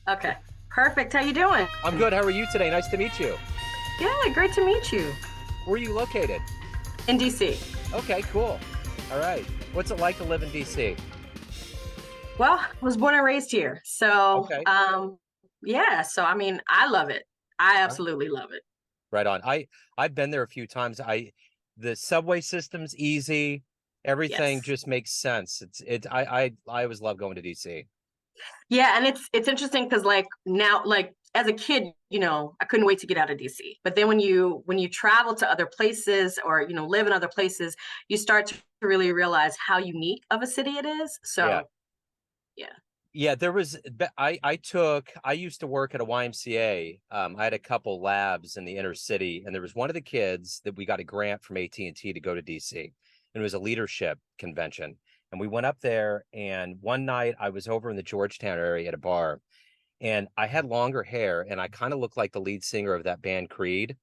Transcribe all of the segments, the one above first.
Okay. Perfect. How you doing? I'm good. How are you today? Nice to meet you. Yeah, great to meet you. Where are you located? In DC. Okay, cool. All right. What's it like to live in DC? Well, I was born and raised here. So, Okay. yeah, so I mean, I love it. I All right. absolutely love it. Right on. I've been there a few times. The subway system's easy. Everything Yes. just makes sense. I always love going to DC. Yeah, and it's interesting because like now, like as a kid, I couldn't wait to get out of DC. But then when you travel to other places or live in other places, you start to really realize how unique of a city it is. Yeah. So, yeah. Yeah, I used to work at a YMCA. I had a couple labs in the inner city, and there was one of the kids that we got a grant from AT&T to go to DC. And it was a leadership convention. And we went up there, and one night I was over in the Georgetown area at a bar, and I had longer hair, and I kind of looked like the lead singer of that band Creed,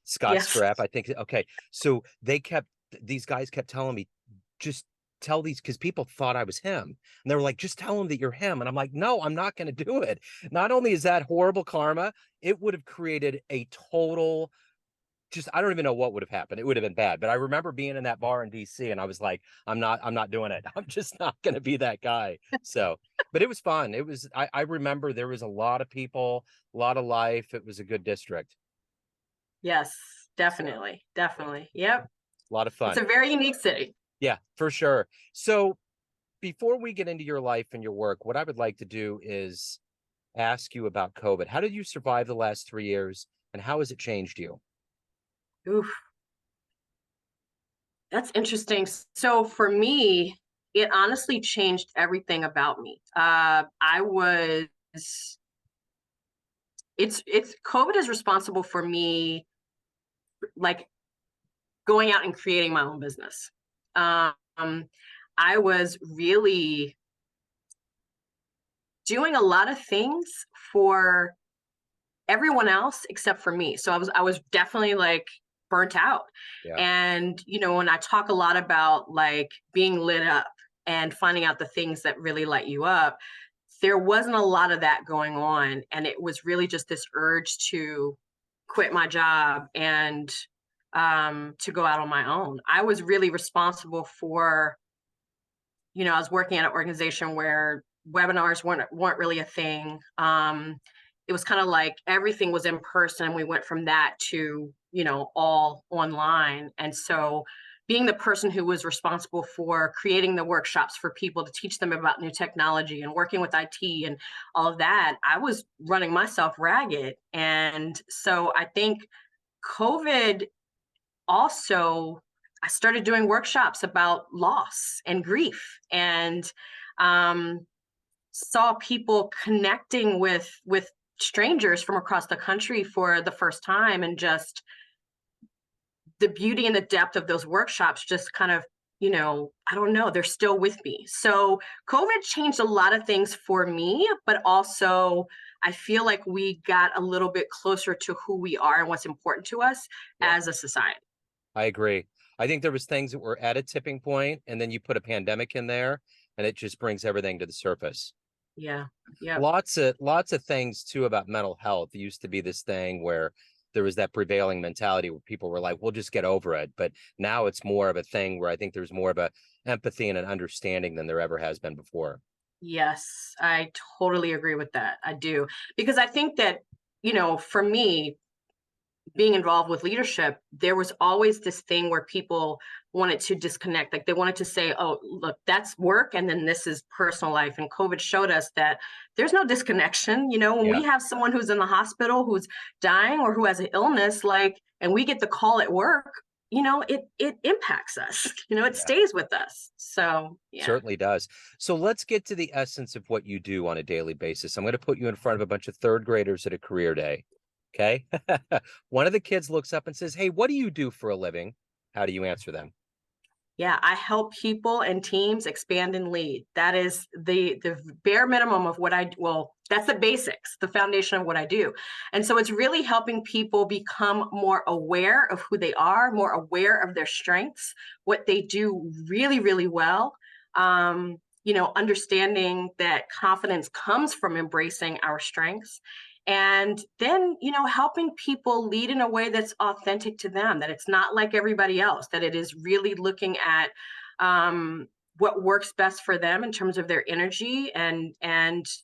Scott Yes. Strapp. I think okay. So these guys kept telling me, just tell these, because people thought I was him. And they were like, just tell them that you're him. And I'm like, no, I'm not going to do it. Not only is that horrible karma, it would have created a total, just, I don't even know what would have happened. It would have been bad. But I remember being in that bar in DC and I was like, I'm not doing it. I'm just not going to be that guy. So, but it was fun. I remember there was a lot of people, a lot of life. It was a good district. Yes, definitely. Definitely. Yep. A lot of It's fun. a very unique city. Yeah, for sure. So before we get into your life and your work, what I would like to do is ask you about COVID. How did you survive the last 3 years, and how has it changed you? Oof, that's interesting. So for me, it honestly changed everything about me. I was it's COVID is responsible for me like going out and creating my own business. Um, I was really doing a lot of things for everyone else except for me. So I was definitely like burnt out. Yeah, And when I talk a lot about like being lit up and finding out the things that really light you up, there wasn't a lot of that going on. And it was really just this urge to quit my job and to go out on my own. I was really responsible for, I was working at an organization where webinars weren't really a thing. It was kind of like everything was in person. We went from that to, all online. And so being the person who was responsible for creating the workshops for people to teach them about new technology and working with IT and all of that, I was running myself ragged. And so I think COVID also, I started doing workshops about loss and grief, and um, saw people connecting with strangers from across the country for the first time, and just the beauty and the depth of those workshops just kind of, I don't know, they're still with me. So COVID changed a lot of things for me, but also I feel like we got a little bit closer to who we are and what's important to us yeah, as a society. I agree. I think there was things that were at a tipping point, and then you put a pandemic in there, and it just brings everything to the surface. Yeah. Yep. Lots of things too about mental health. It used to be this thing where there was that prevailing mentality where people were like, we'll just get over it. But now it's more of a thing where I think there's more of a empathy and an understanding than there ever has been before. Yes, I totally agree with that. I do. Because I think that, for me, being involved with leadership, there was always this thing where people wanted to disconnect. Like they wanted to say, oh, look, that's work and then this is personal life. And COVID showed us that there's no disconnection. When Yeah, we have someone who's in the hospital, who's dying or who has an illness, like, and we get the call at work, it impacts us, it yeah, stays with us. So yeah. certainly does. So let's get to the essence of what you do on a daily basis. I'm going to put you in front of a bunch of third graders at a career day. Okay. One of the kids looks up and says, hey, what do you do for a living? How do you answer them? Yeah, I help people and teams expand and lead. That is the bare minimum of what well, that's the basics, the foundation of what I do. And so it's really helping people become more aware of who they are, more aware of their strengths, what they do really, really well. understanding that confidence comes from embracing our strengths. And then, helping people lead in a way that's authentic to them, that it's not like everybody else, that it is really looking at what works best for them in terms of their energy and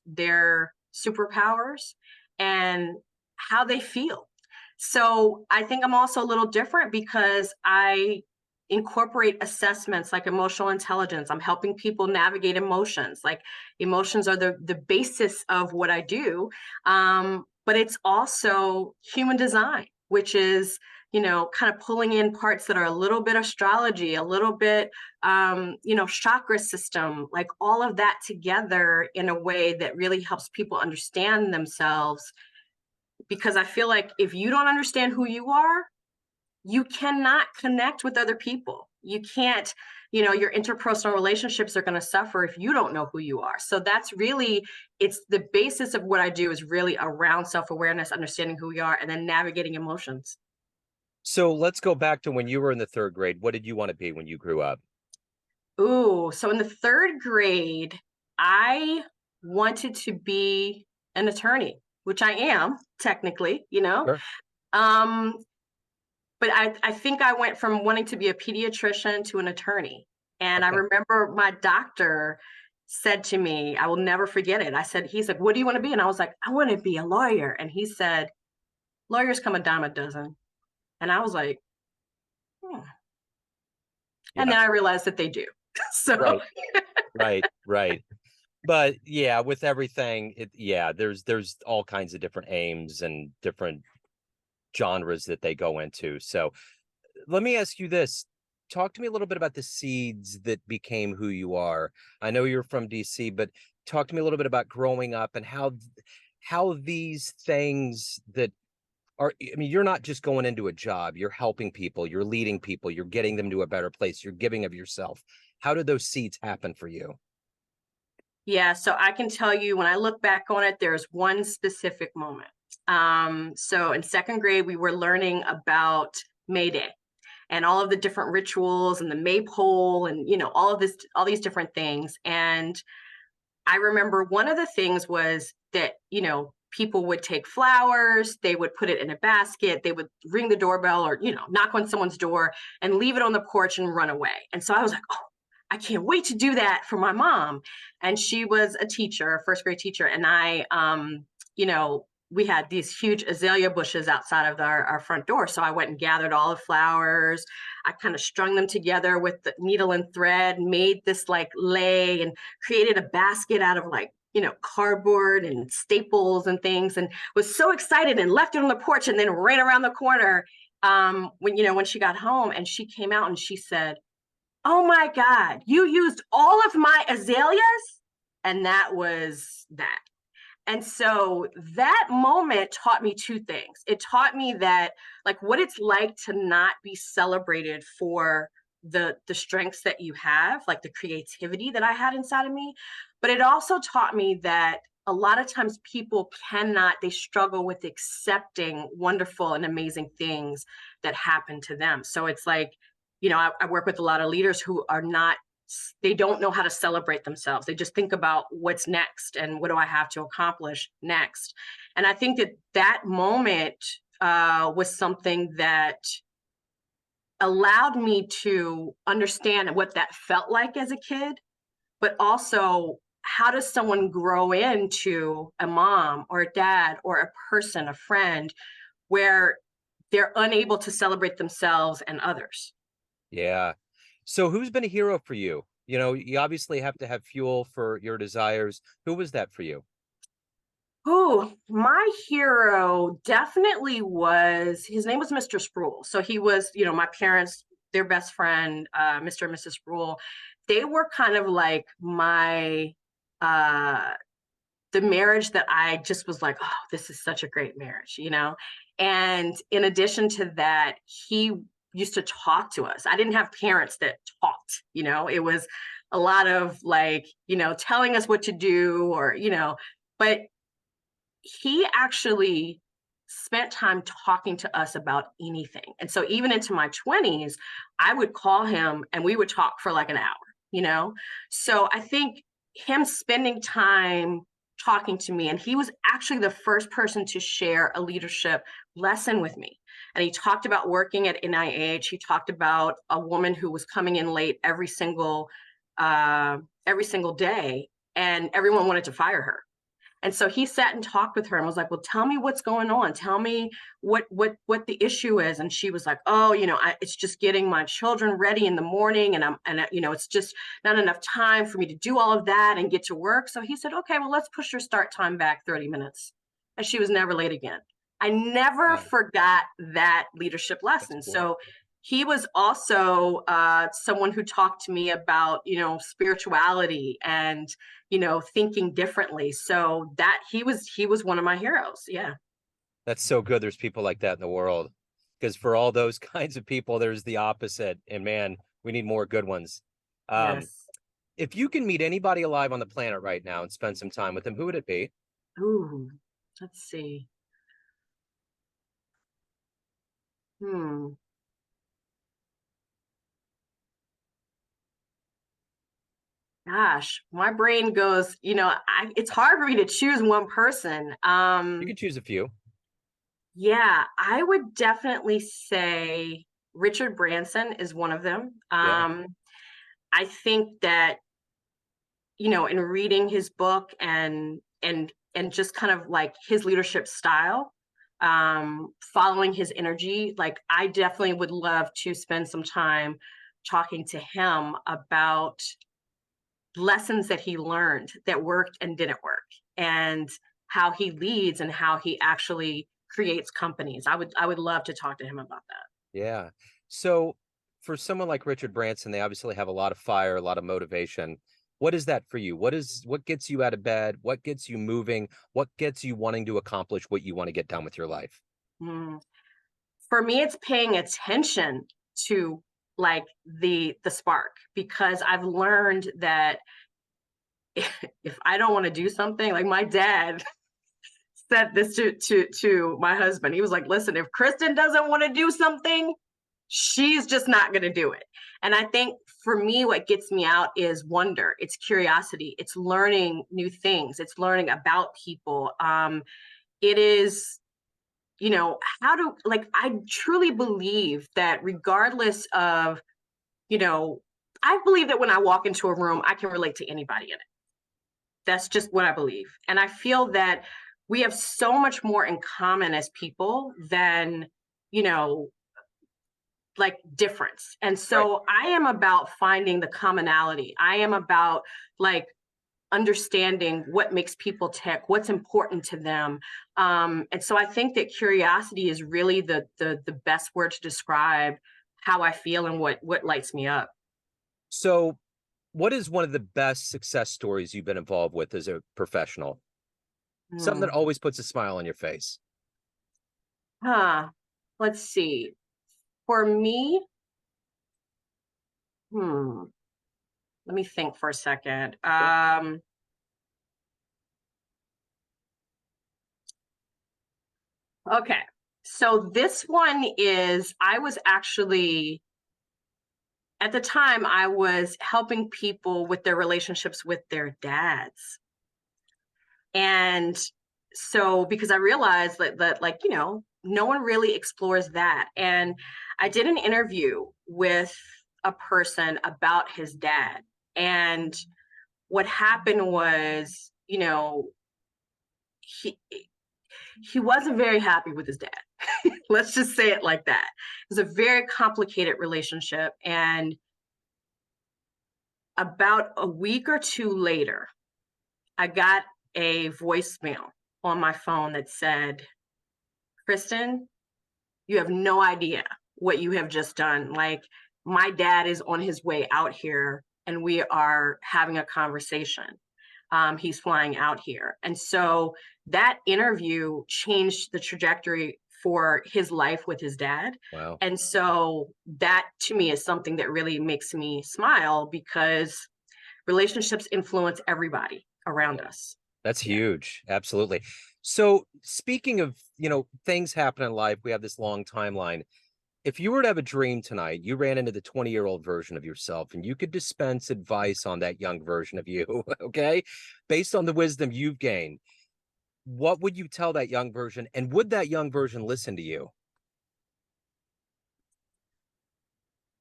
their superpowers and how they feel. So I think I'm also a little different because I incorporate assessments like emotional intelligence. I'm helping people navigate emotions. Like emotions are the basis of what I do. But it's also human design, which is, kind of pulling in parts that are a little bit astrology, a little bit, chakra system, like all of that together in a way that really helps people understand themselves. Because I feel like if you don't understand who you are, you cannot connect with other people. You can't, your interpersonal relationships are going to suffer if you don't know who you are. So that's really, it's the basis of what I do is really around self-awareness, understanding who we are, and then navigating emotions. So let's go back to when you were in the third grade. What did you want to be when you grew up? Ooh, so in the third grade, I wanted to be an attorney, which I am technically, Sure. Um, but I think I went from wanting to be a pediatrician to an attorney. And I Okay. remember my doctor said to me, I will never forget it. He's like, what do you want to be? And I was like, I want to be a lawyer. And he said, lawyers come a dime a dozen. And I was like, hmm. And Yeah. then I realized that they do. So Right. Right. Right. But yeah, with everything, there's all kinds of different aims and different genres that they go into. So let me ask you this. Talk to me a little bit about the seeds that became who you are. I know you're from DC, but talk to me a little bit about growing up and how these things that are, I mean, you're not just going into a job, you're helping people, you're leading people, you're getting them to a better place, you're giving of yourself. How did those seeds happen for you? yeah, so I can tell you when I look back on it, there's one specific moment. So in second grade, we were learning about May Day and all of the different rituals and the maypole and all these different things. And I remember one of the things was that, people would take flowers, they would put it in a basket, they would ring the doorbell or, knock on someone's door and leave it on the porch and run away. And so I was like, oh, I can't wait to do that for my mom. And she was a teacher, a first grade teacher. And we had these huge azalea bushes outside of our front door. So I went and gathered all the flowers. I kind of strung them together with the needle and thread, made this like lei and created a basket out of like, cardboard and staples and things, and was so excited and left it on the porch and then ran around the corner when she got home and she came out and she said, oh my God, you used all of my azaleas? And that was that. And so that moment taught me two things. It taught me that like what it's like to not be celebrated for the strengths that you have, like the creativity that I had inside of me. But it also taught me that a lot of times people they struggle with accepting wonderful and amazing things that happen to them. So it's like, I work with a lot of leaders who are not, they don't know how to celebrate themselves. They just think about what's next and what do I have to accomplish next. And I think that moment was something that allowed me to understand what that felt like as a kid, but also how does someone grow into a mom or a dad or a person, a friend, where they're unable to celebrate themselves and others. Yeah. So who's been a hero for you? You know, you obviously have to have fuel for your desires. Who was that for you? Oh, my hero definitely was, his name was Mr. Sproul. So he was, my parents, their best friend, Mr. and Mrs. Sproul. They were kind of like uh, the marriage that I just was like, oh, this is such a great marriage. And in addition to that, he used to talk to us. I didn't have parents that talked. It was a lot of like, telling us what to do but he actually spent time talking to us about anything. And so even into my 20s, I would call him and we would talk for like an hour. So I think him spending time talking to me, and he was actually the first person to share a leadership lesson with me. And he talked about working at NIH. He talked about a woman who was coming in late every single day, and everyone wanted to fire her. And so he sat and talked with her and was like, "Well, tell me what's going on. Tell me what the issue is." And she was like, "Oh, it's just getting my children ready in the morning, and it's just not enough time for me to do all of that and get to work." So he said, "Okay, well, let's push your start time back 30 minutes." And she was never late again. I never Wow, forgot that leadership that's lesson. cool. So he was also someone who talked to me about, spirituality and, thinking differently. So that he was one of my heroes. Yeah. That's so good. There's people like that in the world. Because for all those kinds of people, there's the opposite. And man, we need more good ones. Um, Yes. if you can meet anybody alive on the planet right now and spend some time with them, who would it be? Ooh, let's see. Hmm. Gosh, my brain goes, it's hard for me to choose one person. You can choose a few. Yeah, I would definitely say Richard Branson is one of them. Yeah. I think that, in reading his book and just kind of like his leadership style, following his energy, like I definitely would love to spend some time talking to him about lessons that he learned that worked and didn't work, and how he leads and how he actually creates companies. I would love to talk to him about that. Yeah. So for someone like Richard Branson, they obviously have a lot of fire, a lot of motivation. What is that for you? What gets you out of bed? What gets you moving? What gets you wanting to accomplish what you want to get done with your life? Mm. For me, it's paying attention to like the spark, because I've learned that if I don't want to do something, like my dad said this to my husband. He was like, "Listen, if Kristen doesn't want to do something, she's just not going to do it." And I think for me, what gets me out is wonder. It's curiosity. It's learning new things. It's learning about people. It is, how to, like, I truly believe that regardless of, you know, I believe that when I walk into a room, I can relate to anybody in it. That's just what I believe. And I feel that we have so much more in common as people than, you know, like difference. And Right. so I am about finding the commonality. I am about like understanding what makes people tick, what's important to them. And so I think that curiosity is really the best word to describe how I feel and what lights me up. So what is one of the best success stories you've been involved with as a professional? Something that Hmm. always puts a smile on your face. Huh. Let's see. For me, hmm. Let me think for a second. Sure. Okay. So this one is, I was actually, at the time, I was helping people with their relationships with their dads. And so, because I realized that like, no one really explores that. And I did an interview with a person about his dad. And what happened was, he he wasn't very happy with his dad. Let's just say it like that. It was a very complicated relationship. And about a week or two later, I got a voicemail on my phone that said, "Kristen, you have no idea what you have just done. Like, my dad is on his way out here and we are having a conversation. He's flying out here." And so that interview changed the trajectory for his life with his dad. Wow. And so that to me is something that really makes me smile, because relationships influence everybody around us. That's Yeah. huge. Absolutely. So speaking of, things happen in life, we have this long timeline. If you were to have a dream tonight, you ran into the 20-year-old version of yourself and you could dispense advice on that young version of you, okay? Based on the wisdom you've gained, what would you tell that young version? And would that young version listen to you?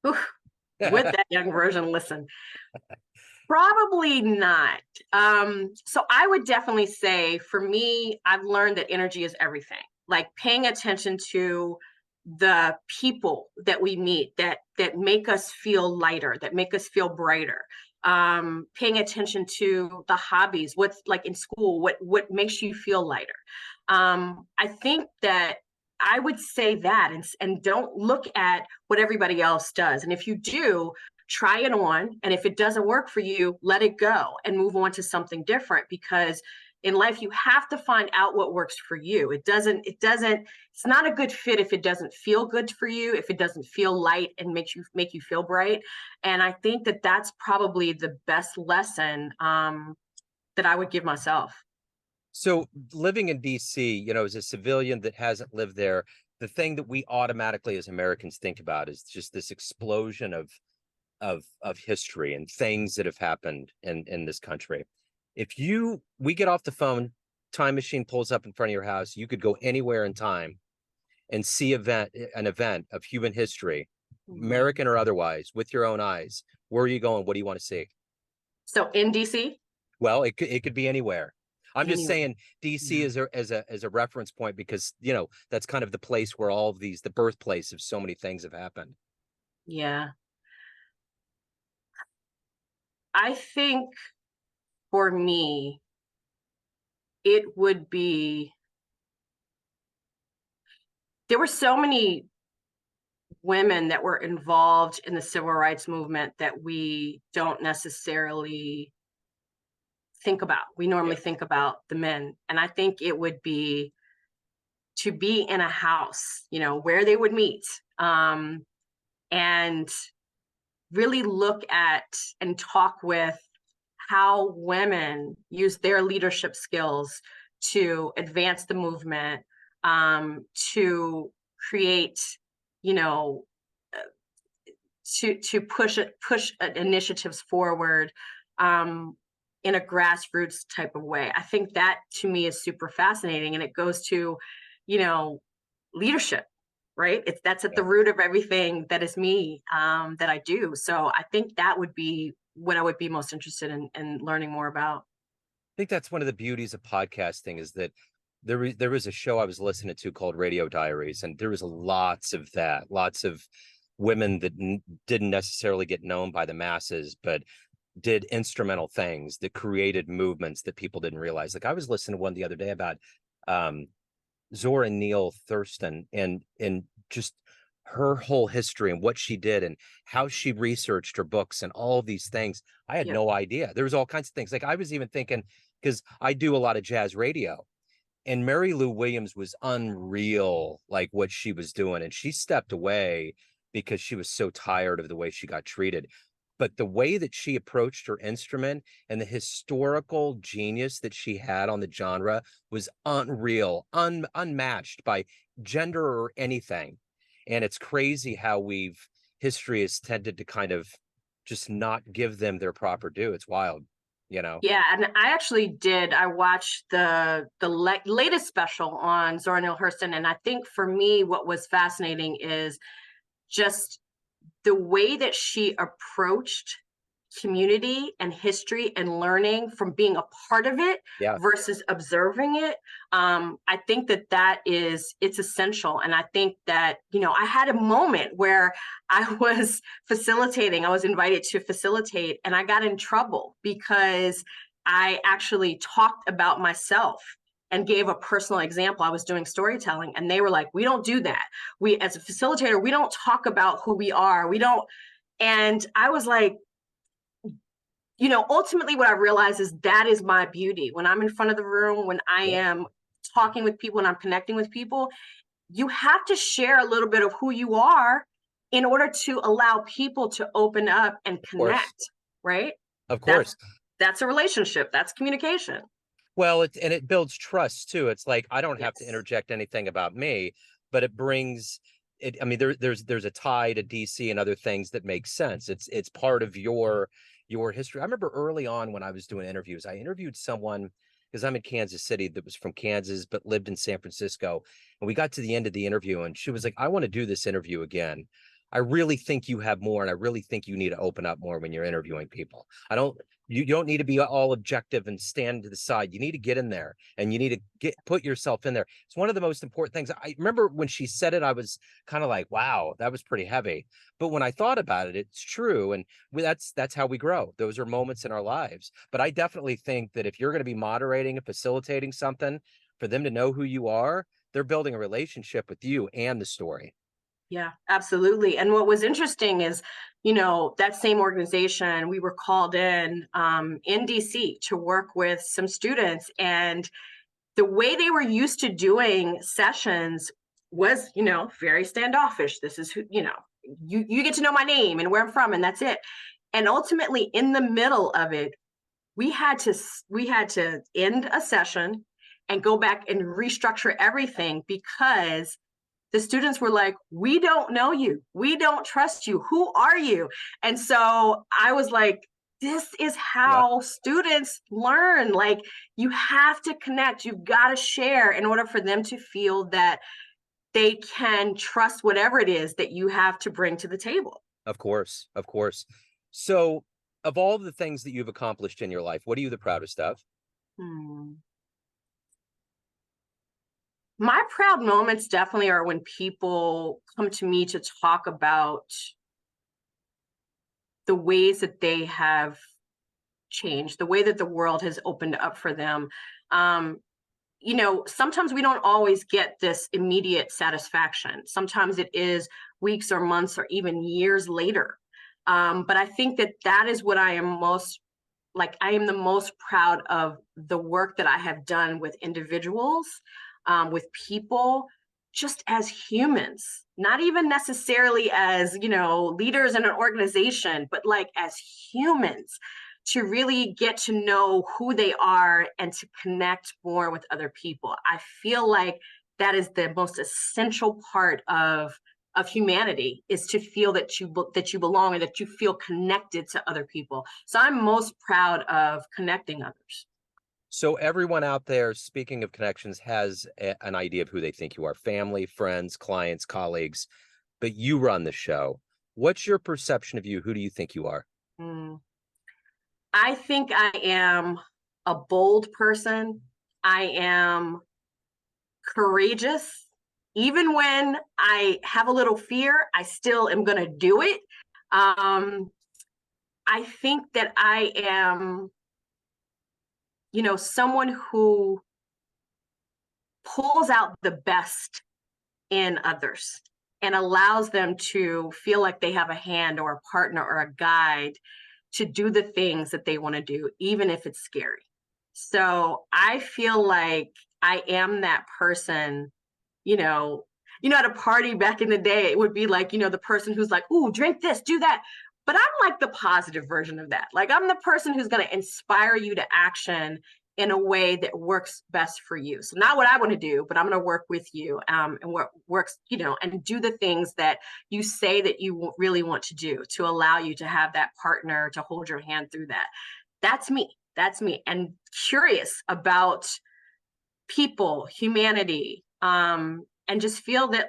Oof, would that young version listen? Probably not. So I would definitely say for me, I've learned that energy is everything. Like paying attention to the people that we meet that make us feel lighter, that make us feel brighter. Paying attention to the hobbies, what's like in school, what makes you feel lighter. I think that I would say that and don't look at what everybody else does. And if you do, try it on, and if it doesn't work for you, let it go and move on to something different, because in life you have to find out what works for you. It's not a good fit if it doesn't feel good for you, if it doesn't feel light and make you feel bright. And I think that that's probably the best lesson that I would give myself. So living in DC, as a civilian that hasn't lived there, the thing that we automatically as Americans think about is just this explosion of history and things that have happened in this country. If we get off the phone, time machine pulls up in front of your house, you could go anywhere in time and see an event of human history, Mhm. American or otherwise, with your own eyes. Where are you going? What do you want to see? So in DC, Well, it could be anywhere. I'm just anyway, saying DC yeah, is as a reference point because that's kind of the place where all of the birthplace of so many things have happened. yeah. I think for me, it would be there were so many women that were involved in the civil rights movement that we don't necessarily think about. We Yeah. normally think about the men. And I think it would be to be in a house, where they would meet, and really look at and talk with how women use their leadership skills to advance the movement, to create, you know, to push initiatives forward, um, in a grassroots type of way. I think that to me is super fascinating, and it goes to, you know, leadership, right? That's at Yeah. the root of everything that is me, that I do. So I think that would be what I would be most interested in learning more about. I think that's one of the beauties of podcasting is that there was a show I was listening to called Radio Diaries, and there was lots of that, lots of women that didn't necessarily get known by the masses, but did instrumental things that created movements that people didn't realize. Like I was listening to one the other day about um, Zora Neale Thurston and just her whole history and what she did and how she researched her books and all of these things. I had Yeah. no idea. There was all kinds of things. Like I was even thinking, because I do a lot of jazz radio, and Mary Lou Williams was unreal, like what she was doing. And she stepped away because she was so tired of the way she got treated. But the way that she approached her instrument and the historical genius that she had on the genre was unreal, unmatched by gender or anything. And it's crazy how history has tended to kind of just not give them their proper due. It's wild. Yeah, and I actually did. I watched the latest special on Zora Neale Hurston, and I think for me, what was fascinating is just the way that she approached community and history and learning from being a part of it Yeah, versus observing it. I think it's essential. And I think that, I had a moment where I was facilitating, I was invited to facilitate, and I got in trouble because I actually talked about myself and gave a personal example. I was doing storytelling, and they were like, we don't do that. We, as a facilitator, we don't talk about who we are. We don't. And I was like, ultimately what I realized is that is my beauty. When I'm in front of the room, when I yeah, am talking with people and I'm connecting with people, you have to share a little bit of who you are in order to allow people to open up and of course. connect, right? Of That's course. that's a relationship. That's communication. Well, it builds trust too. It's like I don't have to Yes. interject anything about me, but I mean, there's a tie to DC and other things that make sense. It's part of your history. I remember early on when I was doing interviews, I interviewed someone because I'm in Kansas City that was from Kansas but lived in San Francisco, and we got to the end of the interview, and she was like, "I want to do this interview again. I really think you have more, and I really think you need to open up more when you're interviewing people. You don't need to be all objective and stand to the side. You need to get in there, and you need to put yourself in there. It's one of the most important things." I remember when she said it, I was kind of like, wow, that was pretty heavy. But when I thought about it, it's true. And that's how we grow. Those are moments in our lives. But I definitely think that if you're going to be moderating and facilitating something for them to know who you are, they're building a relationship with you and the story. Yeah, absolutely. And what was interesting is, that same organization, we were called in DC to work with some students, and the way they were used to doing sessions was, very standoffish. This is who, you get to know my name and where I'm from, and that's it. And ultimately, in the middle of it, we had to end a session and go back and restructure everything because the students were like, "We don't know you. We don't trust you. Who are you?" And so I was like, this is Yeah, how students learn. Like, you have to connect. You've got to share in order for them to feel that they can trust whatever it is that you have to bring to the table. of course, of course. So, of all the things that you've accomplished in your life, what are you the proudest of? Hmm. My proud moments definitely are when people come to me to talk about the ways that they have changed, the way that the world has opened up for them. Um, Sometimes we don't always get this immediate satisfaction. Sometimes it is weeks or months or even years later. But I think that that is what I am most like. I am the most proud of the work that I have done with individuals, with people, just as humans, not even necessarily as, leaders in an organization, but like as humans, to really get to know who they are and to connect more with other people. I feel like that is the most essential part of humanity, is to feel that you belong and that you feel connected to other people. So I'm most proud of connecting others. So, everyone out there, speaking of connections, has an idea of who they think you are: family, friends, clients, colleagues. But you run the show. What's your perception of you? Who do you think you are? Mm. I think I am a bold person. I am courageous. Even when I have a little fear, I still am going to do it. Um, I think that I am, someone who pulls out the best in others and allows them to feel like they have a hand or a partner or a guide to do the things that they want to do, even if it's scary. So I feel like I am that person, you know, at a party back in the day, it would be like, the person who's like, "Ooh, drink this, do that." But I'm like the positive version of that. Like, I'm the person who's going to inspire you to action in a way that works best for you. So not what I want to do, but I'm going to work with you, and what works, and do the things that you say that you really want to do to allow you to have that partner to hold your hand through that. That's me. That's me. And curious about people, humanity, and just feel that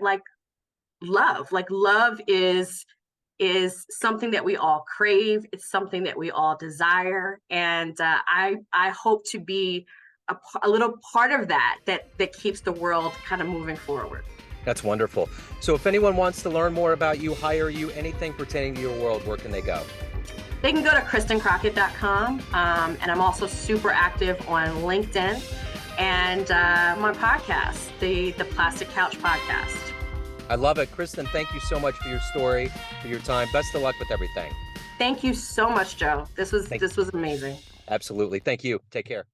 love is something that we all crave. It's something that we all desire, and I hope to be a little part of that keeps the world kind of moving forward. That's wonderful. So, if anyone wants to learn more about you, hire you, anything pertaining to your world, where can they go? They can go to KristenCrockett.com, and I'm also super active on LinkedIn and my podcast, the Plastic Couch Podcast. I love it. Kristen, thank you so much for your story, for your time. Best of luck with everything. Thank you so much, Joe. This was amazing. Absolutely. Thank you. Take care.